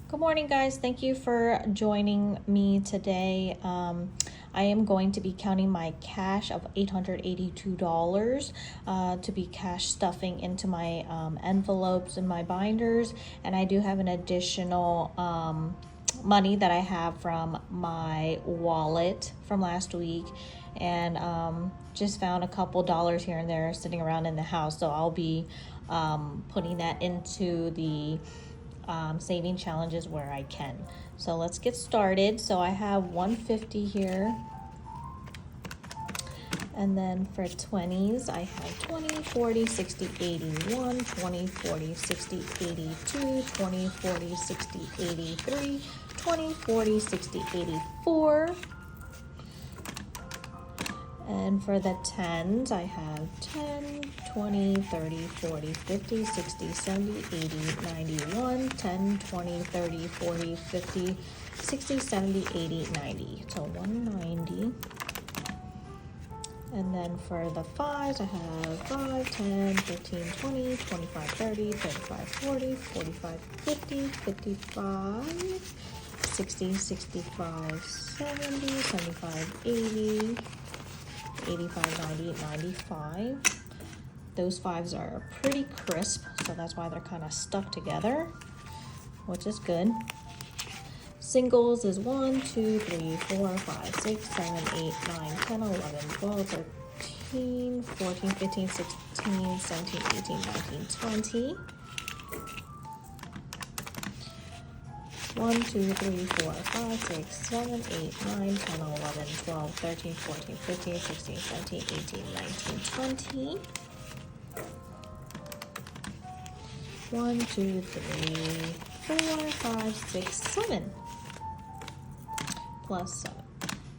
Good morning, guys. Thank you for joining me today. I am going to be counting my cash of $882 to be cash stuffing into my envelopes and my binders. And I do have an additional money that I have from my wallet from last week. And just found a couple dollars here and there sitting around in the house. So I'll be putting that into the saving challenges where I can. So let's get started. So I have 150 here, and then for 20s I have 20, 40, 60, 81, 20, 40, 60, 82, 20, 40, 60, 83, 20, 40, 60, 84. And for the 10s, I have 10, 20, 30, 40, 50, 60, 70, 80, 91, 10, 20, 30, 40, 50, 60, 70, 80, 90. So 190. And then for the 5s, I have 5, 10, 15, 20, 25, 30, 35, 40, 45, 50, 55, 60, 65, 70, 75, 80. 85, 90, 95. Those 5s are pretty crisp, so that's why they're kind of stuck together, which is good. Singles is 1, 2, 3, 4, 5, 6, 7, 8, 9, 10, 11, 12, 13, 14, 15, 16, 17, 18, 19, 20. 1, 2, 3, 4, 5, 6, 7, 8, 9, 10, 11, 12, 13, 14, 15, 16, 17, 18, 19, 20. 1, 2, 3, 4, 5, 6, 7. Plus 7.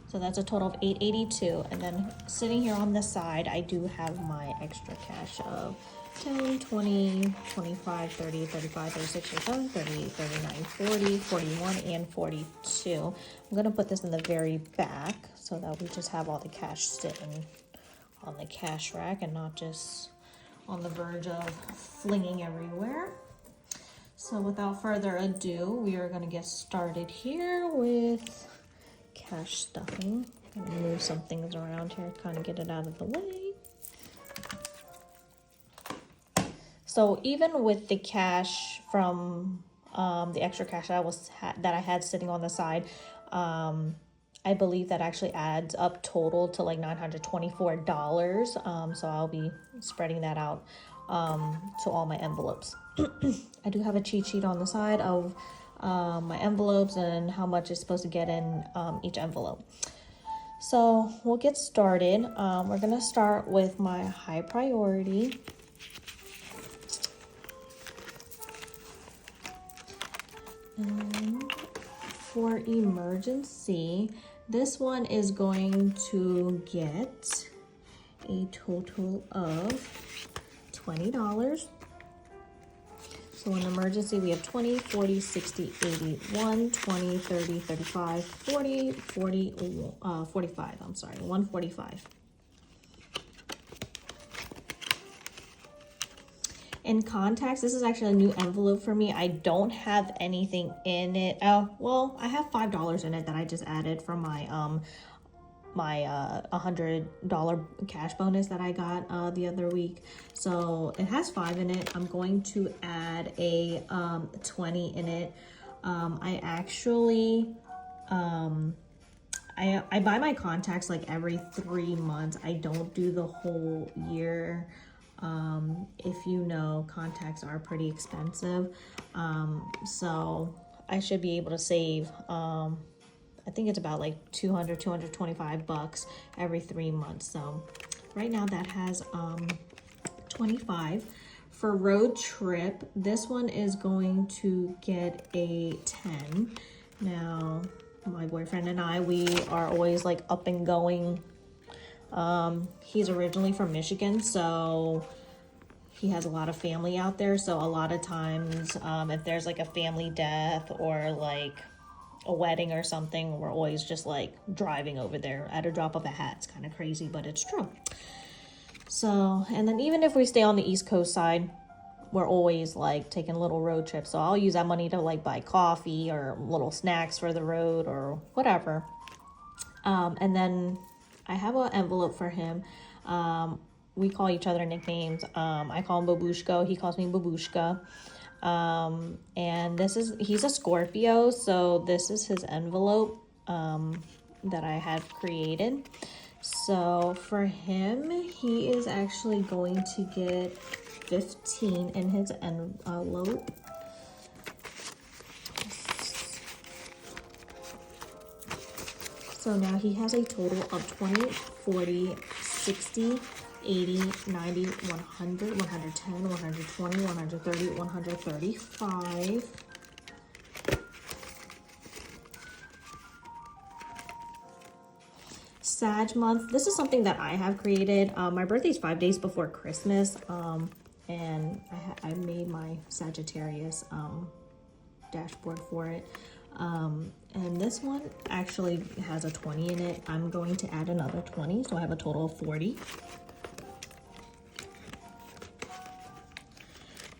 So that's a total of 882. And then sitting here on the side, I do have my extra cash of 10, 20, 25, 30, 35, 36, 37, 38, 39, 40, 41, and 42. I'm going to put this in the very back so that we just have all the cash sitting on the cash rack and not just on the verge of flinging everywhere. So without further ado, we are going to get started here with cash stuffing. I'm going to move some things around here, kind of get it out of the way. So even with the cash from the extra cash that I had sitting on the side, I believe that actually adds up total to like $924. So I'll be spreading that out to all my envelopes. I do have a cheat sheet on the side of my envelopes and how much is supposed to get in each envelope. So we'll get started. We're gonna start with my high priority. And for emergency, this one is going to get a total of $20. So in emergency, we have 20, 40, 60, 81, 20, 30, 35, 40, 45, I'm sorry, 145. In contacts, this is actually a new envelope for me. I don't have anything in it. Well, I have $5 in it that I just added from my $100 cash bonus that I got the other week. So it has 5 in it. I'm going to add a 20 in it. I actually I buy my contacts like every 3 months. I don't do the whole year. If you know, contacts are pretty expensive. So I should be able to save, I think it's about like 225 bucks every 3 months. So right now that has, 25. For road trip, this one is going to get a 10. Now, my boyfriend and I, we are always like up and going. He's originally from Michigan, so he has a lot of family out there. So a lot of times, if there's like a family death or like a wedding or something, we're always just like driving over there at a drop of a hat. It's kind of crazy, but it's true. So, and then even if we stay on the East Coast side, we're always like taking little road trips. So I'll use that money to like buy coffee or little snacks for the road or whatever. And then I have an envelope for him. We call each other nicknames. I call him Babushka. He calls me Babushka. And he's a Scorpio. So this is his envelope, that I had created. So for him, he is actually going to get 15 in his envelope. So now he has a total of 20, 40, 60, 80, 90, 100, 110, 120, 130, 135. Sag month. This is something that I have created. My birthday is 5 days before Christmas, and I made my Sagittarius dashboard for it. And this one actually has a 20 in it. I'm going to add another 20, so I have a total of 40.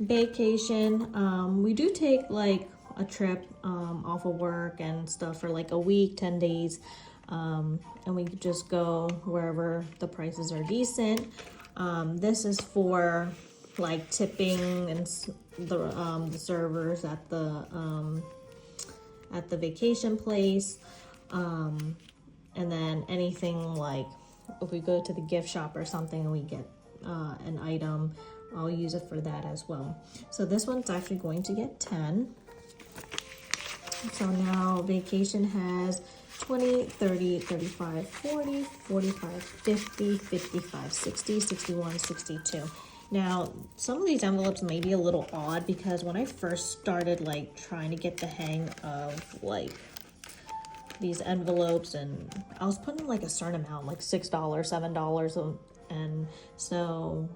Vacation. We do take like a trip off of work and stuff for like a week, 10 days. And we just go wherever the prices are decent. This is for like tipping and the servers at the vacation place. And then anything like if we go to the gift shop or something and we get an item, I'll use it for that as well. So this one's actually going to get 10. So now vacation has 20, 30, 35, 40, 45, 50, 55, 60, 61, 62. Now, some of these envelopes may be a little odd because when I first started like trying to get the hang of like these envelopes, and I was putting like a certain amount, like $6, $7, and so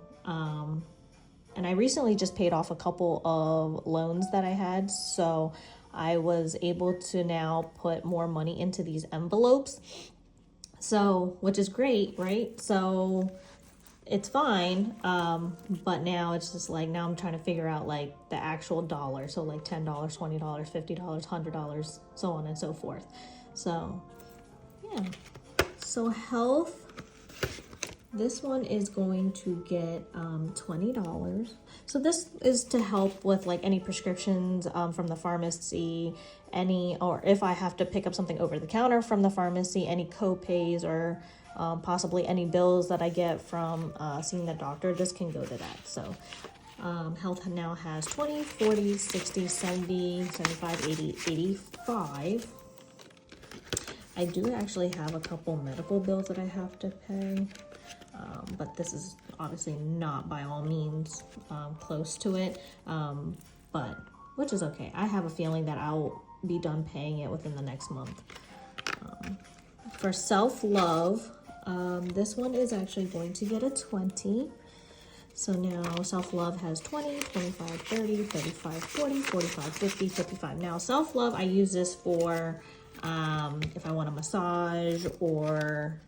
and I recently just paid off a couple of loans that I had, so I was able to now put more money into these envelopes, so which is great, right? So it's fine, but now it's just like now I'm trying to figure out like the actual dollar, so like $10, $20, $50, $100, so on and so forth. So yeah, so health, this one is going to get $20. So this is to help with like any prescriptions from the pharmacy, or if I have to pick up something over the counter from the pharmacy, any co-pays or possibly any bills that I get from seeing the doctor, this can go to that. So health now has 20, 40, 60, 70, 75, 80, 85. I do actually have a couple medical bills that I have to pay. But this is obviously not by all means close to it, but which is okay. I have a feeling that I'll be done paying it within the next month. For self-love, this one is actually going to get a 20. So now self-love has 20, 25, 30, 35, 40, 45, 50, 55. Now self-love, I use this for if I want a massage, or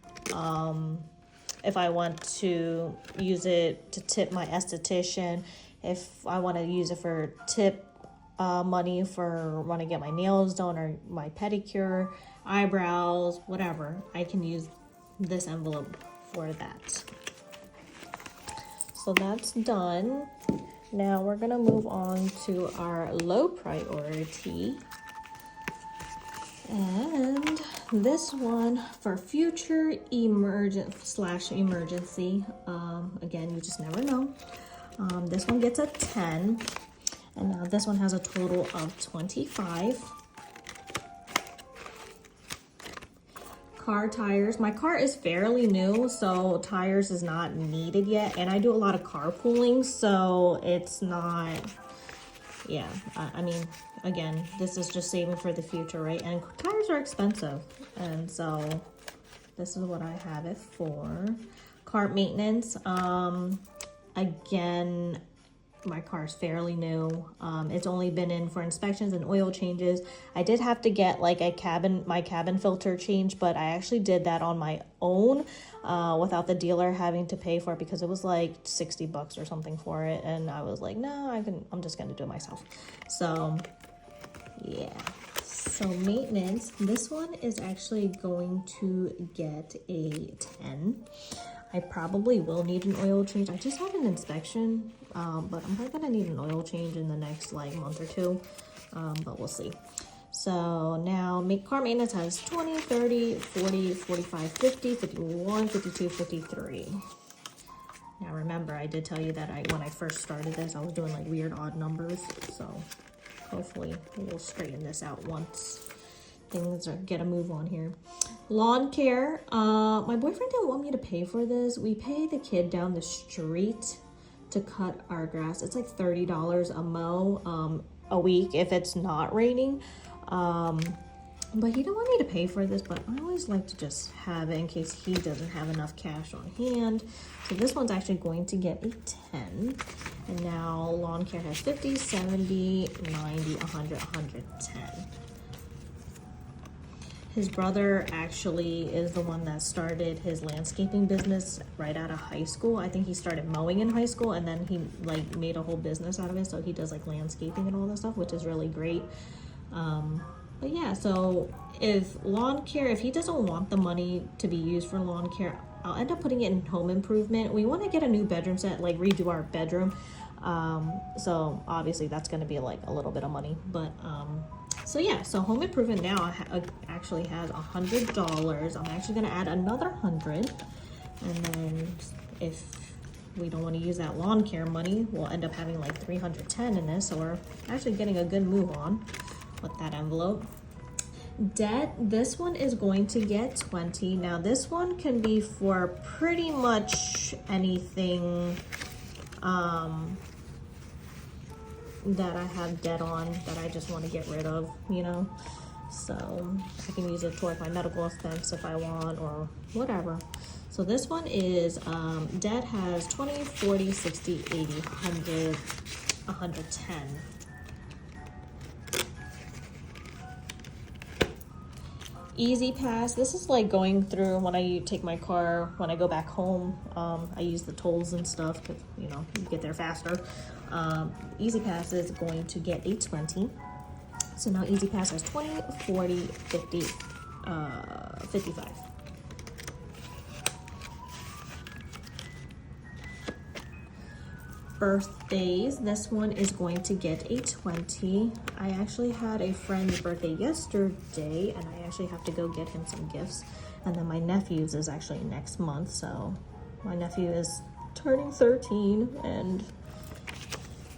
if I want to use it to tip my esthetician, if I want to use it for tip money for when I get my nails done or my pedicure, eyebrows, whatever, I can use this envelope for that. So that's done. Now we're gonna move on to our low priority. And this one for future emergency. Again, you just never know. This one gets a 10. And now this one has a total of 25. Car tires. My car is fairly new, so tires is not needed yet. And I do a lot of carpooling, so it's not, yeah, I mean, again, this is just saving for the future, right? And tires are expensive, and so this is what I have it for. Car maintenance, again, my car is fairly new. It's only been in for inspections and oil changes. I did have to get like my cabin filter changed, but I actually did that on my own without the dealer having to pay for it, because it was like 60 bucks or something for it. And I was like, no, I'm just gonna do it myself. So yeah. So maintenance, this one is actually going to get a 10. I probably will need an oil change. I just had an inspection, but I'm probably gonna need an oil change in the next like month or two, but we'll see. So now car maintenance has 20, 30, 40, 45, 50, 51, 52, 53. Now remember, I did tell you that when I first started this, I was doing like weird odd numbers, so hopefully we'll straighten this out once things get a move on here. Lawn care. My boyfriend didn't want me to pay for this. We pay the kid down the street to cut our grass. It's like $30 a mow a week if it's not raining. But he didn't want me to pay for this, but I always like to just have it in case he doesn't have enough cash on hand. So this one's actually going to get a 10. And now lawn care has 50, 70, 90, 100, 110. His brother actually is the one that started his landscaping business right out of high school. I think he started mowing in high school, and then he like made a whole business out of it. So he does like landscaping and all that stuff, which is really great. But yeah, so if he doesn't want the money to be used for lawn care, I'll end up putting it in home improvement. We want to get a new bedroom set, like redo our bedroom. So obviously that's going to be like a little bit of money, but so yeah, so home improvement now actually has $100. I'm actually going to add another 100, and then if we don't want to use that lawn care money, we'll end up having like 310 in this. So we're actually getting a good move on with that envelope. Debt, this one is going to get 20. Now this one can be for pretty much anything that I have debt on that I just want to get rid of, you know. So I can use it towards my medical expense if I want, or whatever. So this one is debt has 20, 40, 60, 80, 100, 110. Easy Pass, this is like going through when I take my car, when I go back home, I use the tolls and stuff because, you know, you get there faster. Easy Pass is going to get a 20. So now Easy Pass has 20, 40, 50, 55. Birthdays, this one is going to get a 20. I actually had a friend's birthday yesterday, and I actually have to go get him some gifts. And then my nephew's is actually next month, so my nephew is turning 13, and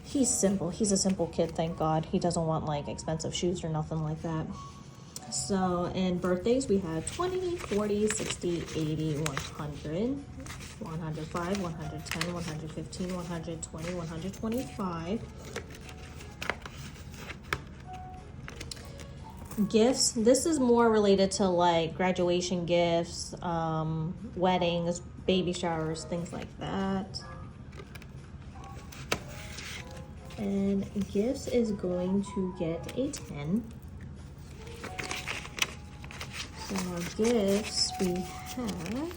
he's simple. He's a simple kid, thank God. He doesn't want like expensive shoes or nothing like that. So in birthdays, we have 20, 40, 60, 80, 100, 105, 110, 115, 120, 125. Gifts, this is more related to like graduation gifts, weddings, baby showers, things like that. And gifts is going to get a 10. So our gifts, we have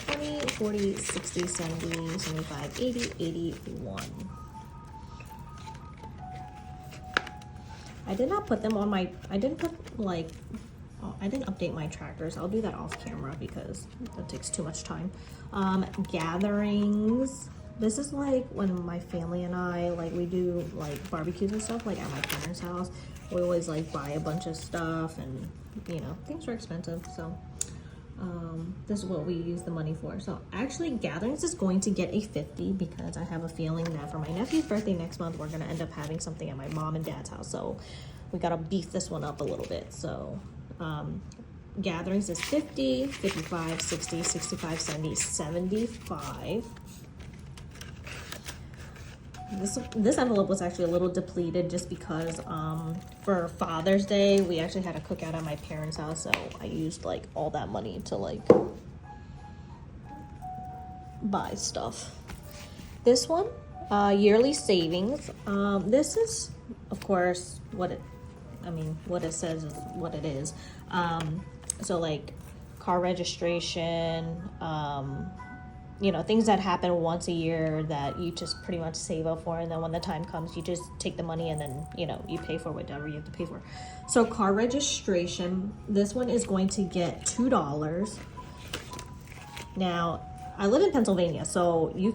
20, 40, 60, 70, 75, 80, 81. I did not put them on my, I didn't update my trackers. I'll do that off camera because that takes too much time. Gatherings. This is like when my family and I, like we do like barbecues and stuff, like at my parents' house. We always like buy a bunch of stuff, and you know, things are expensive. So this is what we use the money for. So actually gatherings is going to get a 50 because I have a feeling that for my nephew's birthday next month, we're gonna end up having something at my mom and dad's house. So we gotta beef this one up a little bit. So gatherings is 50, 55, 60, 65, 70, 75. This envelope was actually a little depleted just because for Father's Day we actually had a cookout at my parents' house, so I used like all that money to like buy stuff. This one Yearly savings. This is, of course, what it says is what it is. So like car registration, things that happen once a year that you just pretty much save up for, and then when the time comes, you just take the money and then, you pay for whatever you have to pay for. So car registration, this one is going to get $2. Now, I live in Pennsylvania, so you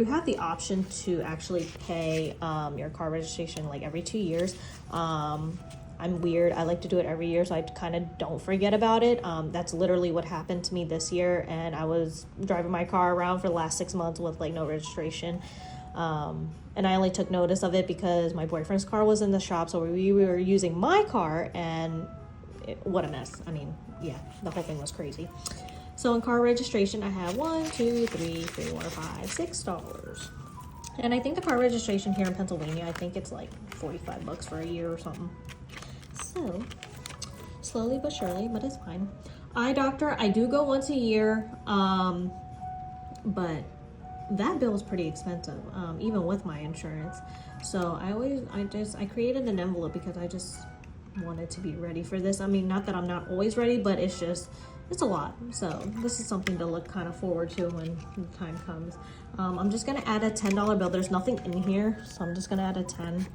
have the option to actually pay your car registration like every 2 years. I'm weird. I like to do it every year, so I kind of don't forget about it. That's literally what happened to me this year, and I was driving my car around for the last 6 months with like no registration. And I only took notice of it because my boyfriend's car was in the shop, so we were using my car, and what a mess. I mean, yeah, the whole thing was crazy. So in car registration, I have $6. And I think the car registration here in Pennsylvania, I think it's like $45 for a year or something. So slowly but surely, but it's fine. Eye doctor, I do go once a year, but that bill is pretty expensive, even with my insurance. So I created an envelope because I just wanted to be ready for this. I mean, not that I'm not always ready, but it's a lot. So this is something to look kind of forward to when the time comes. I'm just gonna add a $10 bill. There's nothing in here, so I'm just gonna add a 10.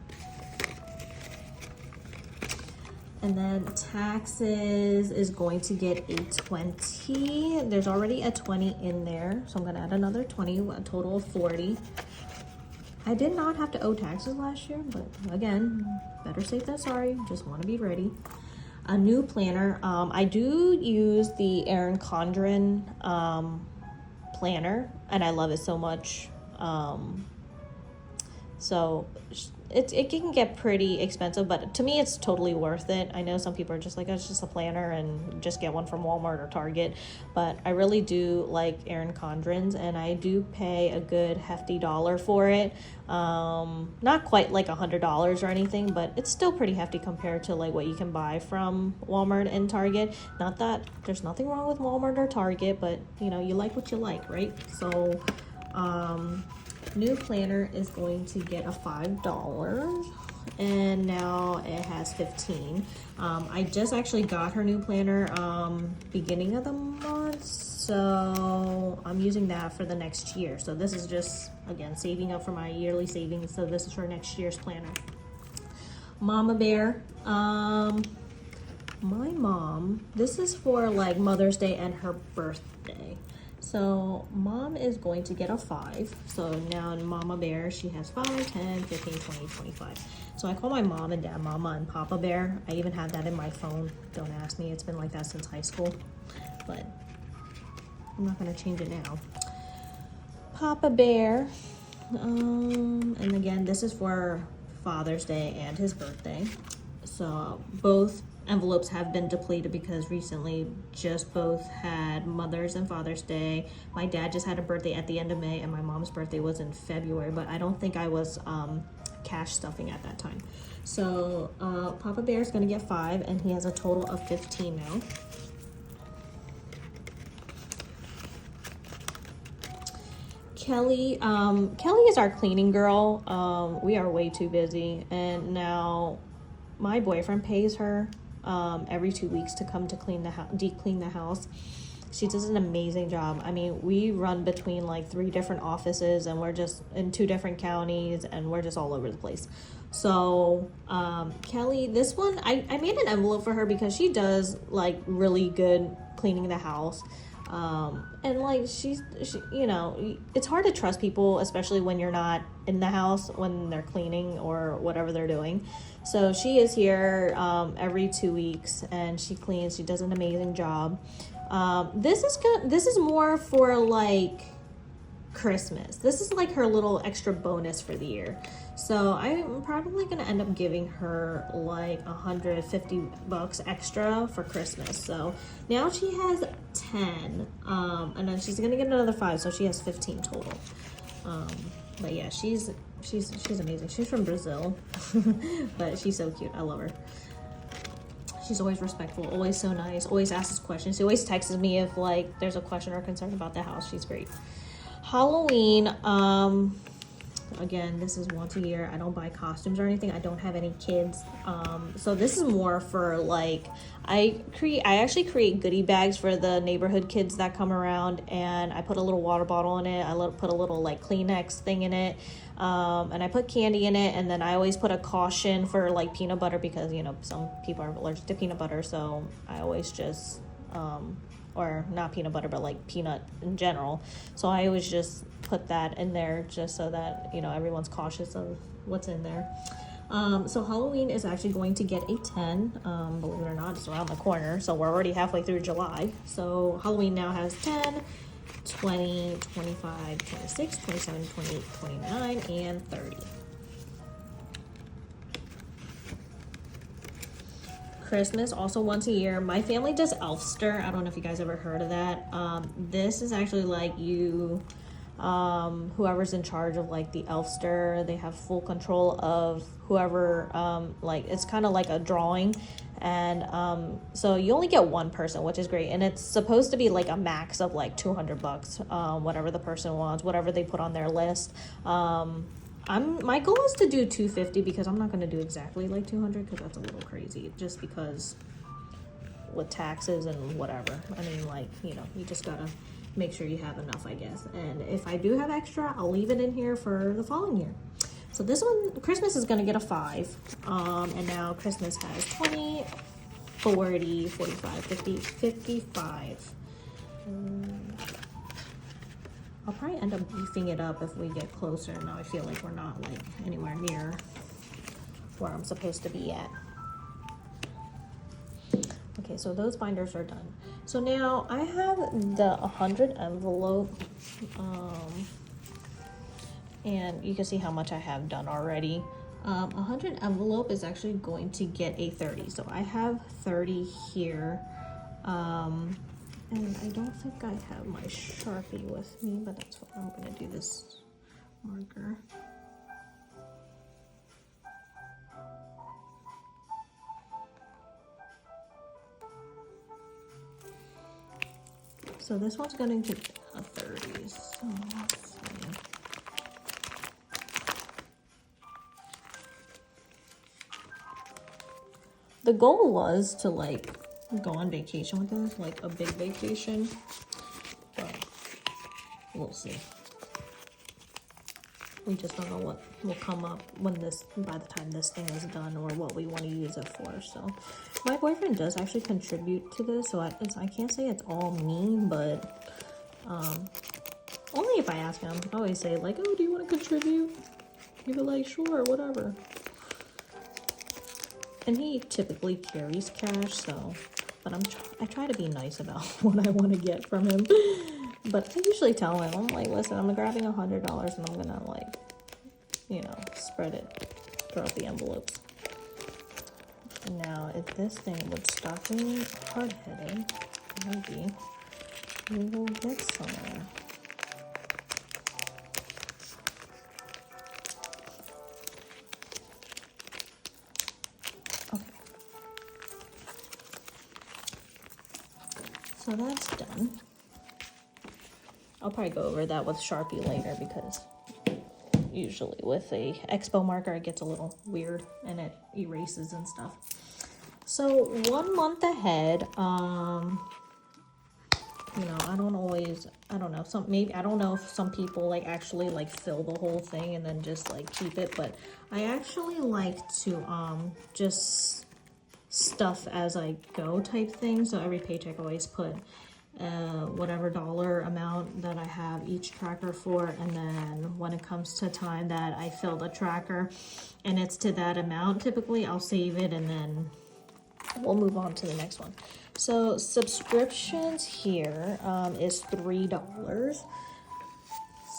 And then taxes is going to get a 20. There's already a 20 in there, so I'm gonna add another 20, a total of 40. I did not have to owe taxes last year, but again, better safe than sorry. Just want to be ready. A new planner. I do use the Erin Condren planner, and I love it so much. So it can get pretty expensive, but to me it's totally worth it. I know some people are just like, oh, it's just a planner and just get one from Walmart or Target, but I really do like Erin Condren's, and I do pay a good hefty dollar for it. Not quite like $100 or anything, but it's still pretty hefty compared to like what you can buy from Walmart and Target. Not that there's nothing wrong with Walmart or Target, but you like what you like, right? So new planner is going to get a $5, and now it has 15. I just actually got her new planner beginning of the month, so I'm using that for the next year. So this is just, again, saving up for my yearly savings, so this is for next year's planner. Mama Bear, my mom, this is for like Mother's Day and her birthday. So mom is going to get a 5. So now in Mama Bear, she has 5, 10, 15, 20, 25. So I call my mom and dad Mama and Papa Bear. I even have that in my phone. Don't ask me. It's been like that since high school. But I'm not going to change it now. Papa Bear. And again, this is for Father's Day and his birthday. So both envelopes have been depleted because recently just both had Mother's and Father's Day. My dad just had a birthday at the end of May, and my mom's birthday was in February, but I don't think I was cash stuffing at that time. So Papa Bear is going to get 5, and he has a total of 15 now. Kelly is our cleaning girl. We are way too busy, and now my boyfriend pays her every 2 weeks to come to deep clean the house. She does an amazing job. I mean, we run between like 3 different offices, and we're just in 2 different counties, and we're just all over the place. So Kelly, this one, I made an envelope for her because she does like really good cleaning the house. And like she, it's hard to trust people, especially when you're not in the house when they're cleaning or whatever they're doing. So she is here every 2 weeks, and she cleans. She does an amazing job. This is more for like Christmas. This is like her little extra bonus for the year. So I'm probably gonna end up giving her like $150 extra for Christmas. So now she has 10, and then she's gonna get another 5, so she has 15 total. But yeah, she's amazing. She's from Brazil, but she's so cute. I love her. She's always respectful, always so nice, always asks questions. She always texts me if like there's a question or concern about the house. She's great. Halloween, Again, this is once a year. I don't buy costumes or anything. I don't have any kids. So this is more for like, I actually create goodie bags for the neighborhood kids that come around, and I put a little water bottle in it. I put a little like Kleenex thing in it. And I put candy in it, and then I always put a caution for like peanut butter, because you know some people are allergic to peanut butter, so I always just or not peanut butter, but like peanut in general. So I always just put that in there just so that, you know, everyone's cautious of what's in there. So Halloween is actually going to get a 10. Believe it or not, it's around the corner. So we're already halfway through July. So Halloween now has 10, 20, 25, 26, 27, 28, 29, and 30. Christmas also once a year. My family does Elfster. I don't know if you guys ever heard of that. This is actually like you, whoever's in charge of like the Elfster, they have full control of whoever, like it's kind of like a drawing, and so you only get one person, which is great, and it's supposed to be like a max of like $200, whatever the person wants, whatever they put on their list. My goal is to do $250, because I'm not going to do exactly like $200, because that's a little crazy, just because with taxes and whatever. I mean, like, you know, you just gotta make sure you have enough, I guess. And if I do have extra, I'll leave it in here for the following year. So this one, Christmas is going to get a 5. And now Christmas has 20, 40, 45, 50, 55. I'll probably end up beefing it up if we get closer. Now I feel like we're not like anywhere near where I'm supposed to be at. Okay, so those binders are done. So now I have the 100 envelope, and you can see how much I have done already. 100 envelope is actually going to get a 30. So I have 30 here. And I don't think I have my Sharpie with me, but that's what I'm going to do, this marker. So this one's going to get a 30. So let's see. The goal was to like go on vacation with this, like a big vacation, but we'll see. We just don't know what will come up by the time this thing is done, or what we want to use it for. So my boyfriend does actually contribute to this, so I can't say it's all me, but only if I ask him. I always say like, oh, do you want to contribute? He'll be like, sure, whatever. And he typically carries cash, so, but I try to be nice about what I want to get from him. But I usually tell him, I'm like, listen, I'm grabbing $100 and I'm gonna like, you know, spread it throughout the envelopes. Now, if this thing would stop being hard-headed, maybe we will get somewhere. So that's done. I'll probably go over that with Sharpie later, because usually with a Expo marker it gets a little weird and it erases and stuff. So 1 month ahead, you know, I don't know, I don't know if some people like actually like fill the whole thing and then just like keep it, but I actually like to just stuff as I go type thing. So every paycheck I always put whatever dollar amount that I have each tracker for, and then when it comes to time that I fill the tracker and it's to that amount, typically I'll save it and then we'll move on to the next one. So subscriptions here is $3.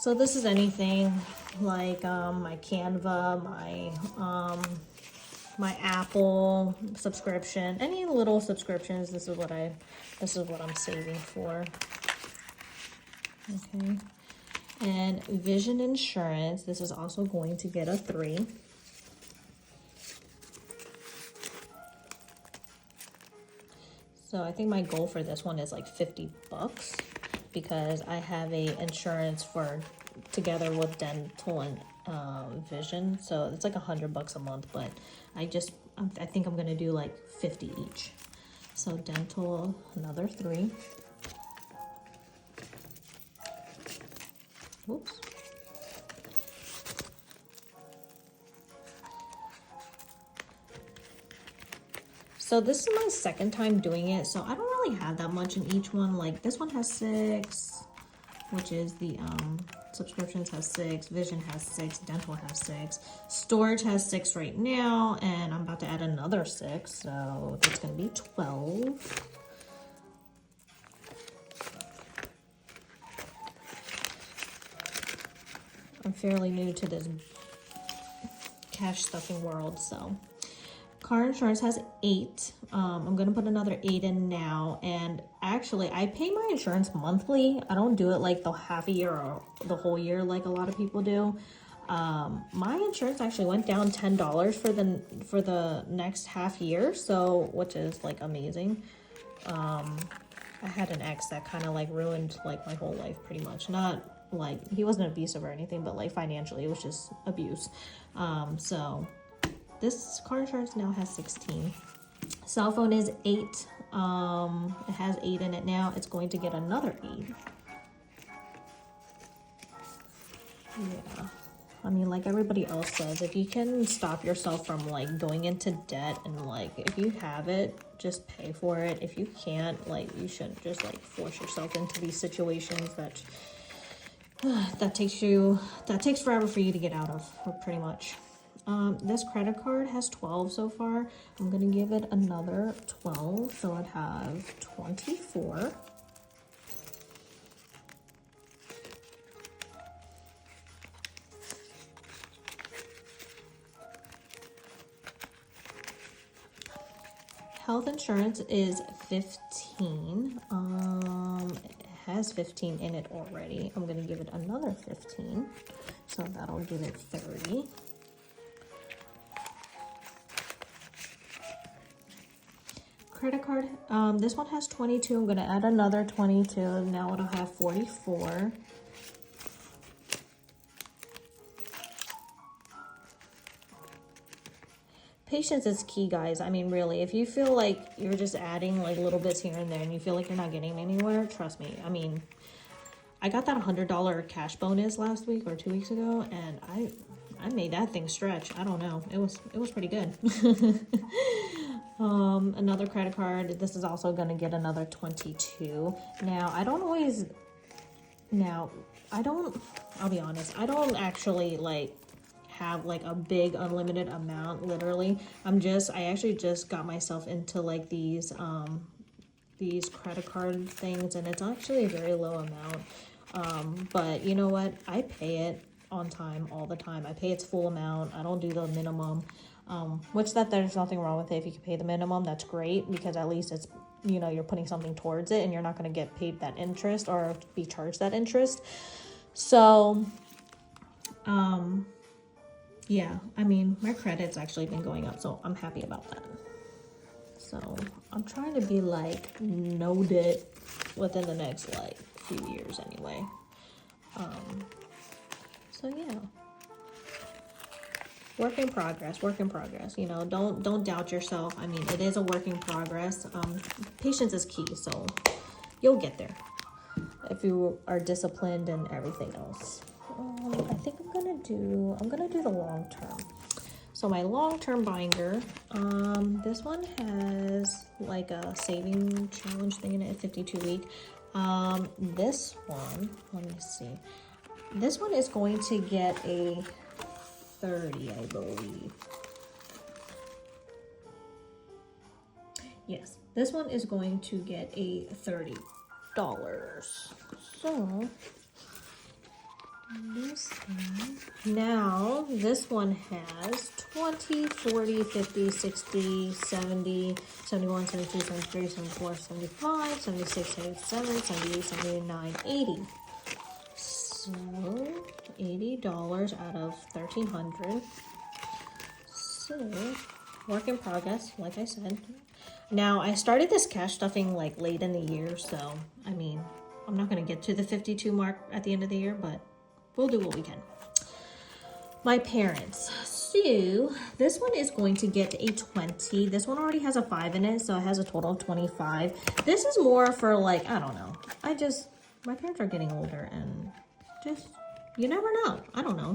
So this is anything like my Canva, my Apple subscription, any little subscriptions. This is what I'm saving for. Okay. And vision insurance, this is also going to get a 3. So I think my goal for this one is like $50, because I have a insurance for together with dental vision, so it's like $100 a month, but I think I'm gonna do like 50 each. So dental, another 3. Oops. So this is my second time doing it, so I don't really have that much in each one. Like this one has 6, which is the subscriptions has 6, vision has 6, dental has 6, storage has 6 right now, and I'm about to add another 6, so it's gonna be 12. I'm fairly new to this cash stuffing world, so. Car insurance has 8. I'm gonna put another 8 in now, and actually I pay my insurance monthly. I don't do it like the half a year or the whole year like a lot of people do. My insurance actually went down $10 for the next half year, so which is like amazing. I had an ex that kind of like ruined like my whole life pretty much. Not like he wasn't abusive or anything, but like financially it was just abuse. So this car insurance now has 16. Cell phone is 8. It has 8 in it now. It's going to get another 8. Yeah. I mean, like everybody else says, if you can stop yourself from like going into debt, and like if you have it, just pay for it. If you can't, like you shouldn't just like force yourself into these situations that that takes forever for you to get out of, pretty much. This credit card has 12 so far. I'm gonna give it another 12, so I'd have 24. Health insurance is 15. It has 15 in it already. I'm gonna give it another 15, so that'll give it 30. Credit card, this one has 22. I'm gonna add another 22. Now it'll have 44. Patience is key, guys. I mean, really, if you feel like you're just adding like little bits here and there and you feel like you're not getting anywhere, trust me. I mean, I got that $100 cash bonus last week or 2 weeks ago, and I made that thing stretch. I don't know. It was pretty good. Another credit card. This is also going to get another 22. Now, I'll be honest, I don't actually like have like a big unlimited amount, literally. I actually just got myself into like these credit card things, and it's actually a very low amount. But you know what? I pay it on time all the time. I pay its full amount. I don't do the minimum. Which there's nothing wrong with it. If you can pay the minimum, that's great, because at least it's, you know, you're putting something towards it and you're not going to get paid that interest or be charged that interest. So, yeah, I mean, my credit's actually been going up, so I'm happy about that. So I'm trying to be like no debt within the next like few years anyway. So yeah. Work in progress, you know, don't doubt yourself. I mean, it is a work in progress. Patience is key, so you'll get there if you are disciplined and everything else. I think I'm gonna do the long term. So my long-term binder, this one has like a saving challenge thing in it, 52-week. This one, let me see. This one is going to get a 30, I believe. Yes, this one is going to get a $30. So this one. Now this one has 20, 40, 50, 60, 70, 71, 72, 73, 74, 75, 76, 77, 78, 79, 80. So $80 out of $1,300. So work in progress, like I said. Now I started this cash stuffing like late in the year, so I mean, I'm not gonna get to the 52 mark at the end of the year, but we'll do what we can. my parents. So this one is going to get a 20. This one already has a 5 in it, so it has a total of 25. This is more for like, I don't know. My parents are getting older and just, you never know. I don't know.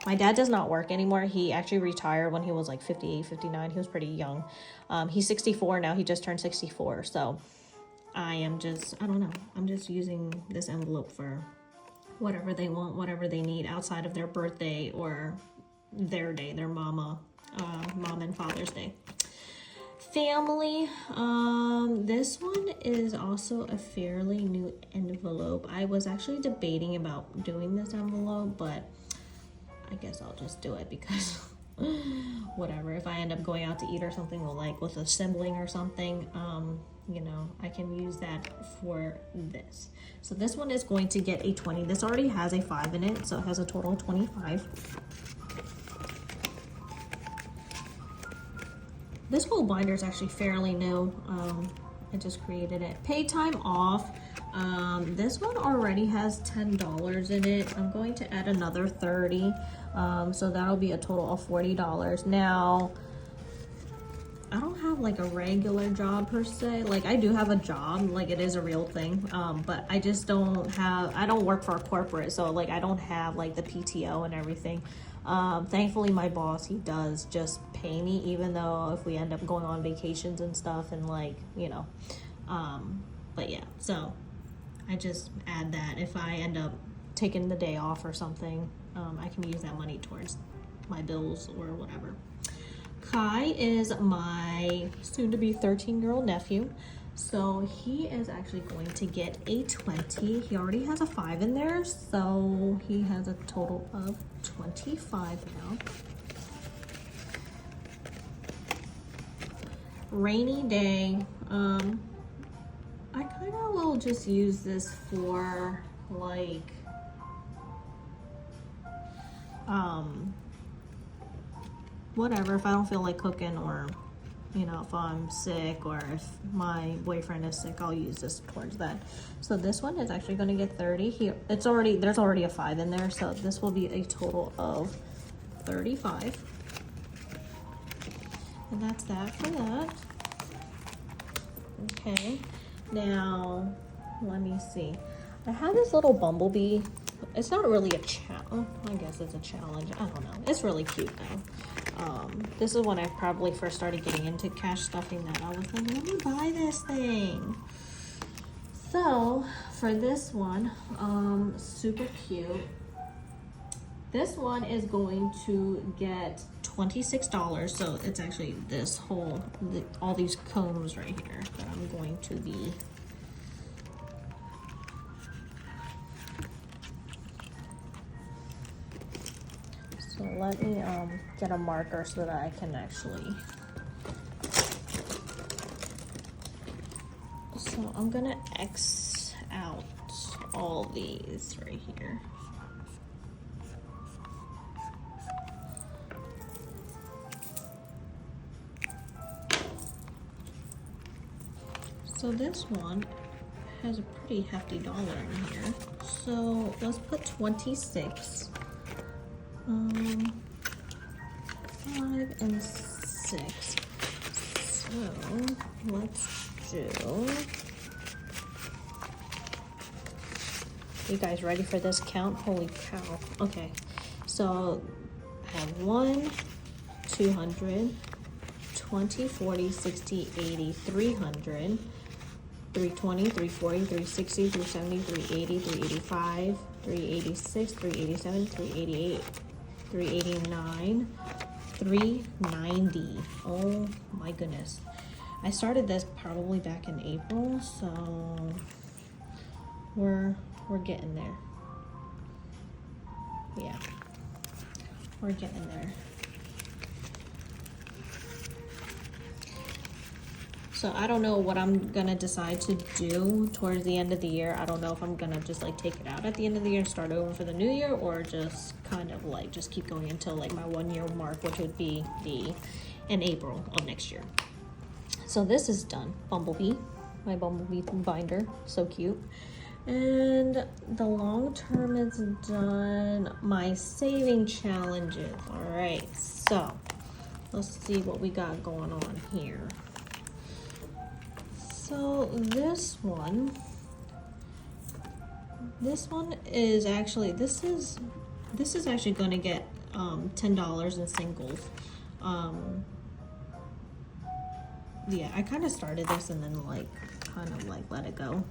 My dad does not work anymore. He actually retired when he was like 58, 59. He was pretty young. He's 64 now. He just turned 64. So I don't know. I'm just using this envelope for whatever they want, whatever they need outside of their birthday or their day, their mom and Father's Day. Family, this one is also a fairly new envelope. I was actually debating about doing this envelope, but I guess I'll just do it because whatever. If I end up going out to eat or something, with a sibling or something, you know, I can use that for this. So this one is going to get a 20. This already has a 5 in it, so it has a total of 25. This whole binder is actually fairly new. I just created it. Pay time off. This one already has $10 in it. I'm going to add another 30. So that'll be a total of $40. Now, I don't have like a regular job per se. Like I do have a job, like it is a real thing. But I just I don't work for a corporate. So like I don't have like the PTO and everything. Thankfully my boss, he does just pay me, even though if we end up going on vacations and stuff and like, you know, but yeah, so I just add that if I end up taking the day off or something, I can use that money towards my bills or whatever. Kai is my soon-to-be 13-year-old nephew. So he is actually going to get a 20. He already has a 5 in there, so he has a total of 25 now. Rainy day. I kind of will just use this for like whatever, if I don't feel like cooking, or you know, if I'm sick or if my boyfriend is sick, I'll use this towards that. So this one is actually going to get 30 here. There's already a 5 in there, so this will be a total of 35. And that's that for that. Okay, now let me see. I have this little bumblebee. It's not really a challenge. I guess it's a challenge. I don't know. It's really cute though. This is when I probably first started getting into cash stuffing, that I was like, let me buy this thing. So for this one, super cute. This one is going to get $26. So it's actually this whole, all these combs right here that I'm going to be so let me get a marker so that I can actually, so I'm gonna X out all these right here. So this one has a pretty hefty dollar in here. So let's put 26. 5 and 6. So let's do. You guys ready for this count? Holy cow. Okay. So I have 1, 200, 20, 40, 60, 80, 300. 320, 340, 360, 370, 380, 385, 386, 387, 388, 389, 390. Oh my goodness. I started this probably back in April, so we're getting there. Yeah, we're getting there. So I don't know what I'm gonna decide to do towards the end of the year. I don't know if I'm gonna just like take it out at the end of the year and start over for the new year, or just kind of like just keep going until like my 1 year mark, which would be in April of next year. So this is done. Bumblebee, my bumblebee binder, so cute. And the long term is done. My saving challenges. All right, so let's see what we got going on here. So this one is actually, this is actually going to get $10 in singles. Yeah, I kind of started this and then like kind of like let it go.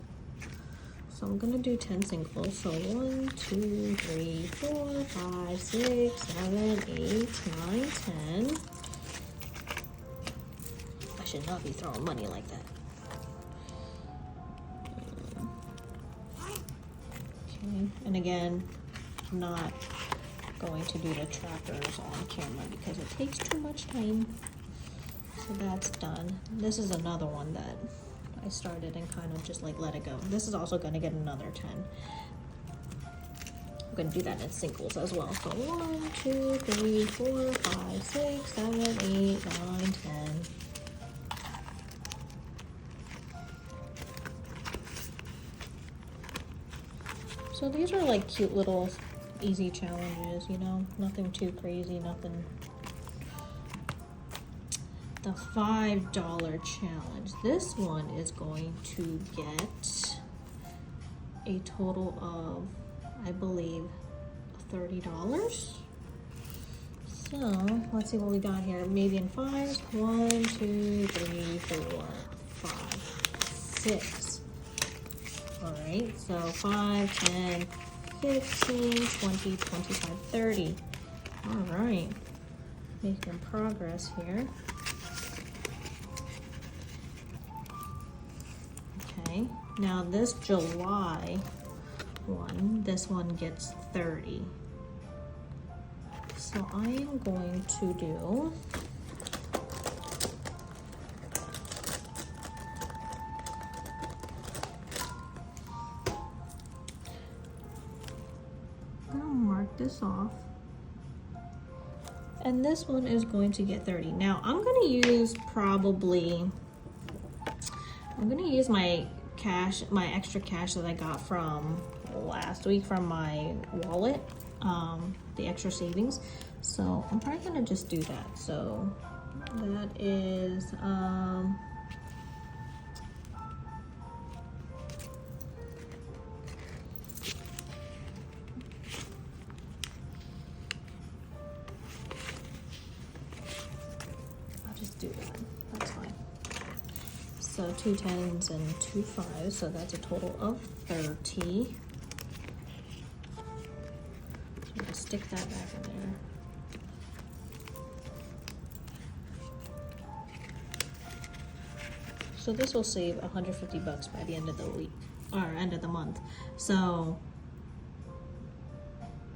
So I'm gonna do 10 singles. So 1, 2, 3, 4, 5, 6, 7, 8, 9, 10. I should not be throwing money like that. Okay, and again, I'm not going to do the trackers on camera because it takes too much time. So that's done. This is another one that I started and kind of just like let it go. This is also going to get another 10. I'm going to do that in singles as well. So 1, 2, 3, 4, 5, 6, 7, 8, 9, 10. So these are like cute little easy challenges, you know, nothing too crazy, nothing. The $5 challenge. This one is going to get a total of, I believe, $30. So let's see what we got here. Maybe in fives. 1, 2, 3, 4, 5, 6. All right, so 5, 10, 15, 20, 25, 30. All right, making progress here. Okay, now this July one, this one gets 30. So I am going to do this off, and this one is going to get 30. Now I'm going to use my cash, my extra cash that I got from last week from my wallet, the extra savings. So I'm probably going to just do that. So that is do that. That's fine. So 2 10s and 2 5s, so that's a total of 30. So I'm gonna stick that back in there. So this will save $150 by the end of the week, or end of the month. So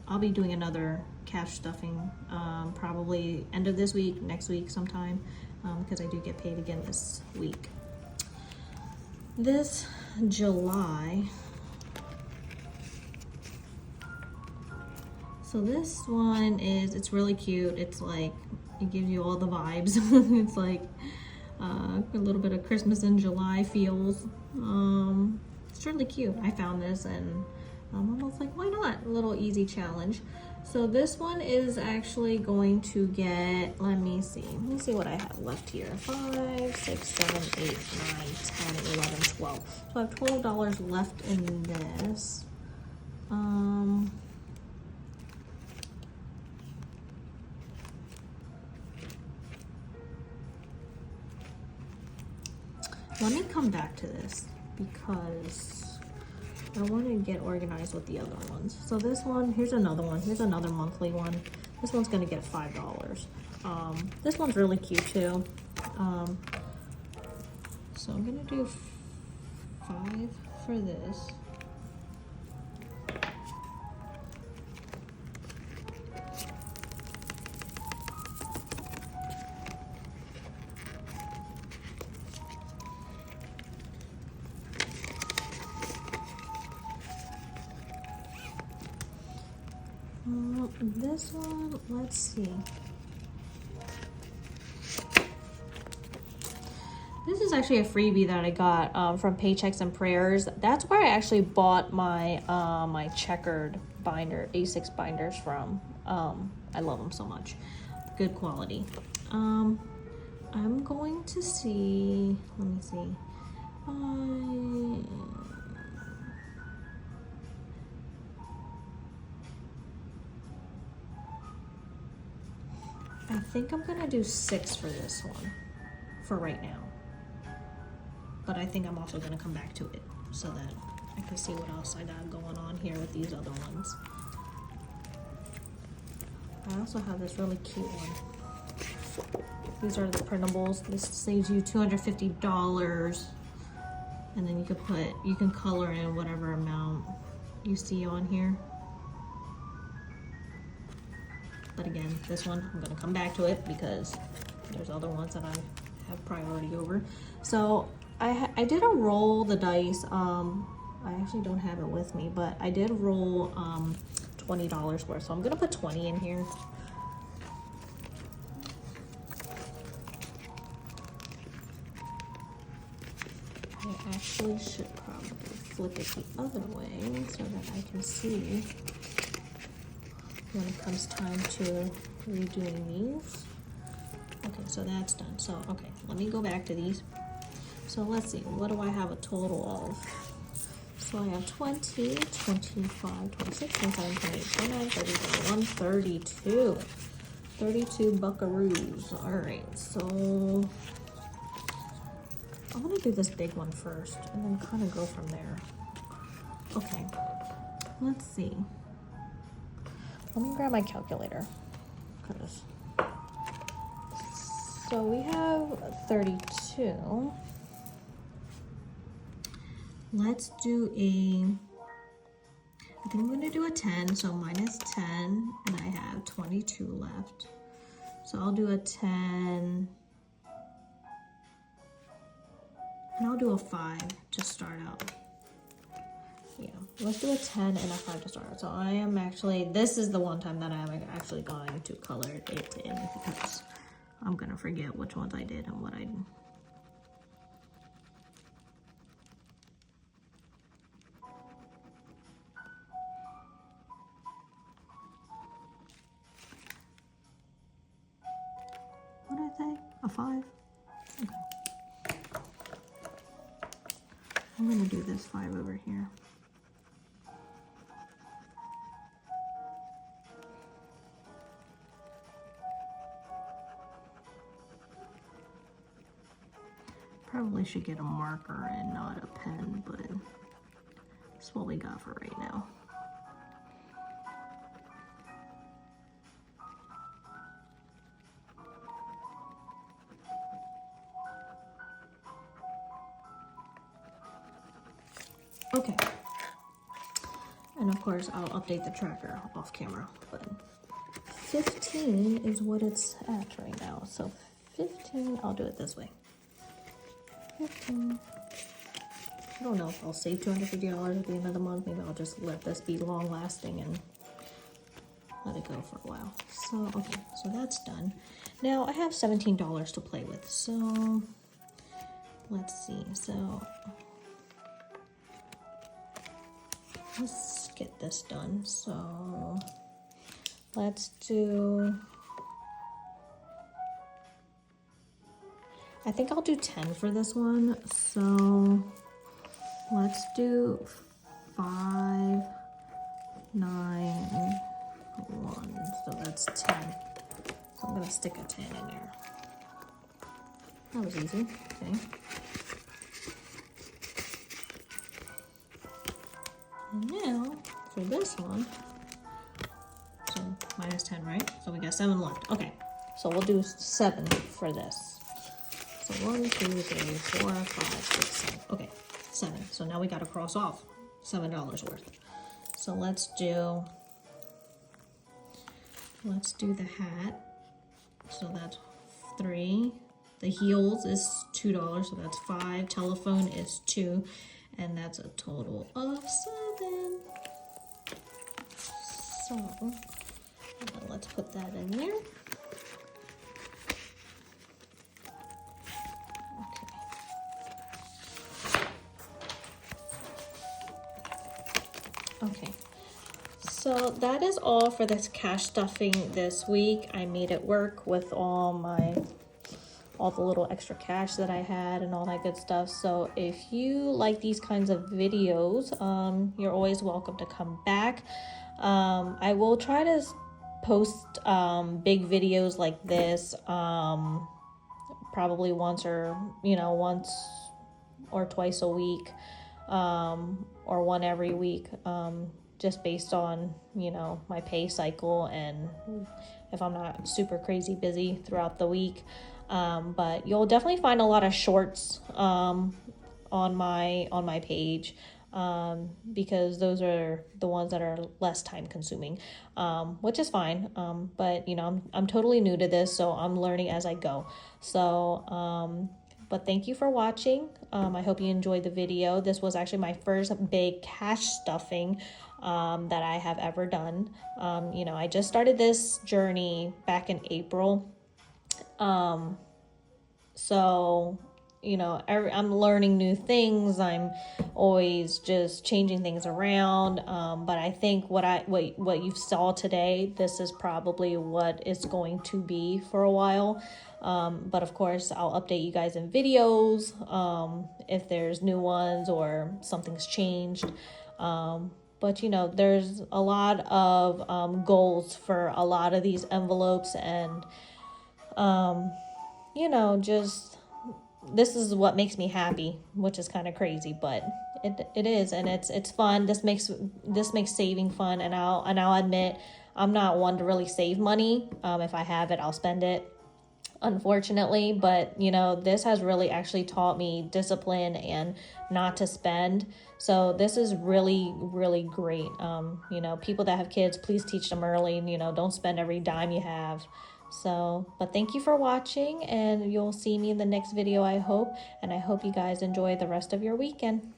I'll be doing another cash stuffing probably end of this week, next week sometime, because I do get paid again this week. This July, so this one is, it's really cute. It's like, it gives you all the vibes. It's like a little bit of Christmas in July feels. It's really cute. I found this and I was like, why not? A little easy challenge. So this one is actually going to get, let me see what I have left here. 5, 6, 7, 8, 9, 10, 11, 12. So I have $12 left in this. Let me come back to this because I want to get organized with the other ones. So this one, here's another one. Here's another monthly one. This one's going to get $5. This one's really cute too. So I'm going to do 5 for this. This one, let's see. This is actually a freebie that I got from Paychecks and Prayers. That's where I actually bought my my checkered binder, A6 binders from. I love them so much. Good quality. I'm going to see, let me see. I think I'm gonna do 6 for this one, for right now. But I think I'm also gonna come back to it so that I can see what else I got going on here with these other ones. I also have this really cute one. These are the printables. This saves you $250. And then you can color in whatever amount you see on here. But again, this one, I'm gonna come back to it because there's other ones that I have priority over. So I did a roll the dice. I actually don't have it with me, but I did roll $20 worth. So I'm gonna put 20 in here. I actually should probably flip it the other way so that I can see when it comes time to redoing these. Okay, so that's done. So, okay, let me go back to these. So let's see, what do I have a total of? So I have 20, 25, 26, 27, 28, 29, 30, 31, 32. 32 buckaroos. All right, so I'm gonna do this big one first and then kind of go from there. Okay, let's see. Let me grab my calculator. So we have 32. Let's do I think I'm gonna do a 10, so minus 10, and I have 22 left. So I'll do a 10, and I'll do a 5 to start out. Yeah, let's do a 10 and a 5 to start. So I am actually, this is the one time that I'm actually going to color it in because I'm gonna forget which ones I did and what I did. What did I say? A 5? Okay. I'm gonna do this 5 over here. Probably should get a marker and not a pen, but that's what we got for right now. Okay. And of course, I'll update the tracker off camera, but 15 is what it's at right now. So 15, I'll do it this way. 15. I don't know if I'll save $250 at the end of the month. Maybe I'll just let this be long lasting and let it go for a while. So, okay, so that's done. Now I have $17 to play with. So let's see. So let's get this done. So let's do, I think I'll do 10 for this one. So let's do 5, 9, 1. So that's 10. So I'm gonna stick a 10 in there. That was easy. Okay. And now for this one, so minus 10, right? So we got 7 left. Okay. So we'll do 7 for this. So 1, 2, 3, 4, 5, 6, 7. Okay, 7. So now we got to cross off $7 worth. So let's do the hat. So that's 3. The heels is $2, so that's 5. Telephone is 2, and that's a total of 7. So let's put that in there. Okay. So that is all for this cash stuffing this week. I made it work with all the little extra cash that I had and all that good stuff. So if you like these kinds of videos, you're always welcome to come back. I will try to post big videos like this probably once or twice a week, or one every week, just based on my pay cycle and if I'm not super crazy busy throughout the week. But you'll definitely find a lot of shorts on my page, because those are the ones that are less time consuming, which is fine. But I'm totally new to this, so I'm learning as I go. So but thank you for watching. I hope you enjoyed the video. This was actually my first big cash stuffing that I have ever done. I just started this journey back in April. So, I'm learning new things. I'm always just changing things around. But I think what you saw today, this is probably what it's going to be for a while. But of course, I'll update you guys in videos if there's new ones or something's changed. But there's a lot of goals for a lot of these envelopes, and just this is what makes me happy, which is kind of crazy, but it is, and it's fun. This makes saving fun, and I'll admit I'm not one to really save money. If I have it, I'll spend it, unfortunately. But this has really actually taught me discipline and not to spend. So this is really, really great. People that have kids, please teach them early. Don't spend every dime you have. So, but thank you for watching, and you'll see me in the next video, I hope. And I hope you guys enjoy the rest of your weekend.